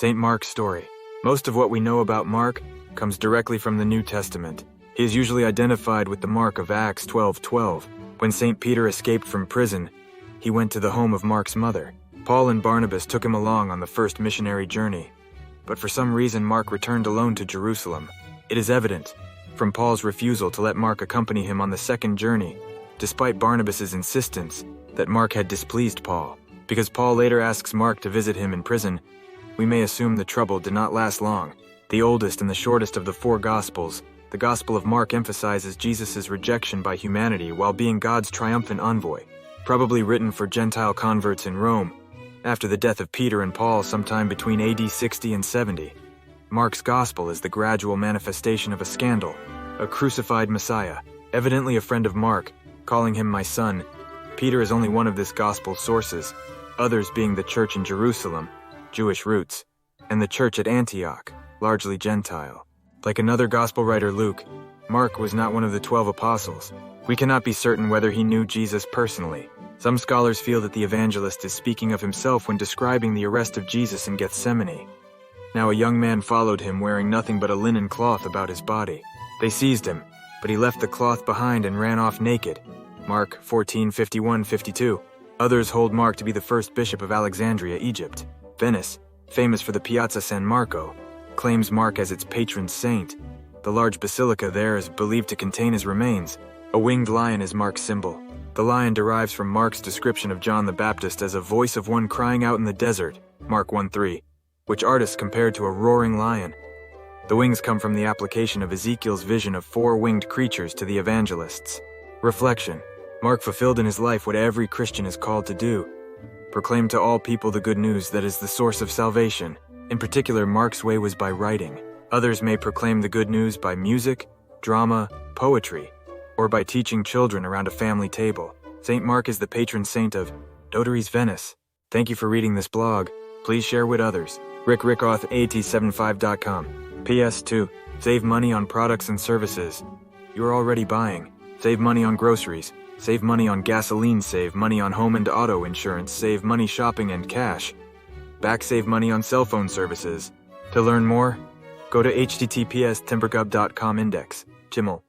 St. Mark's story. Most of what we know about Mark comes directly from the New Testament. He is usually identified with the Mark of Acts 12:12. When St. Peter escaped from prison, he went to the home of Mark's mother. Paul and Barnabas took him along on the first missionary journey. But for some reason, Mark returned alone to Jerusalem. It is evident from Paul's refusal to let Mark accompany him on the second journey, despite Barnabas' insistence, that Mark had displeased Paul. Because Paul later asks Mark to visit him in prison, we may assume the trouble did not last long. The oldest and the shortest of the four Gospels, the Gospel of Mark emphasizes Jesus' rejection by humanity while being God's triumphant envoy, probably written for Gentile converts in Rome, after the death of Peter and Paul sometime between AD 60 and 70. Mark's Gospel is the gradual manifestation of a scandal, a crucified Messiah, evidently a friend of Mark, calling him my son. Peter is only one of this Gospel's sources, others being the church in Jerusalem, Jewish roots, and the church at Antioch, largely Gentile. Like another Gospel writer, Luke, Mark was not one of the 12 apostles. We cannot be certain whether he knew Jesus personally. Some scholars feel that the evangelist is speaking of himself when describing the arrest of Jesus in Gethsemane. Now a young man followed him wearing nothing but a linen cloth about his body. They seized him, but he left the cloth behind and ran off naked. Mark 14:51-52. Others hold Mark to be the first bishop of Alexandria, Egypt. Venice, famous for the Piazza San Marco, claims Mark as its patron saint. The large basilica there is believed to contain his remains. A winged lion is Mark's symbol. The lion derives from Mark's description of John the Baptist as a voice of one crying out in the desert, Mark 1:3, which artists compared to a roaring lion. The wings come from the application of Ezekiel's vision of four winged creatures to the evangelists. Reflection. Mark fulfilled in his life what every Christian is called to do: proclaim to all people the good news that is the source of salvation. In particular, Mark's way was by writing. Others may proclaim the good news by music, drama, poetry, or by teaching children around a family table. St. Mark is the patron saint of Notaries, Venice. Thank you for reading this blog. Please share with others. rickrickoth@at75.com. PS2. Save money on products and services you're already buying. Save money on groceries. Save money on gasoline. Save money on home and auto insurance. Save money shopping and cash. Save money on cell phone services. To learn more, go to https://timbergub.com index. Chimmel.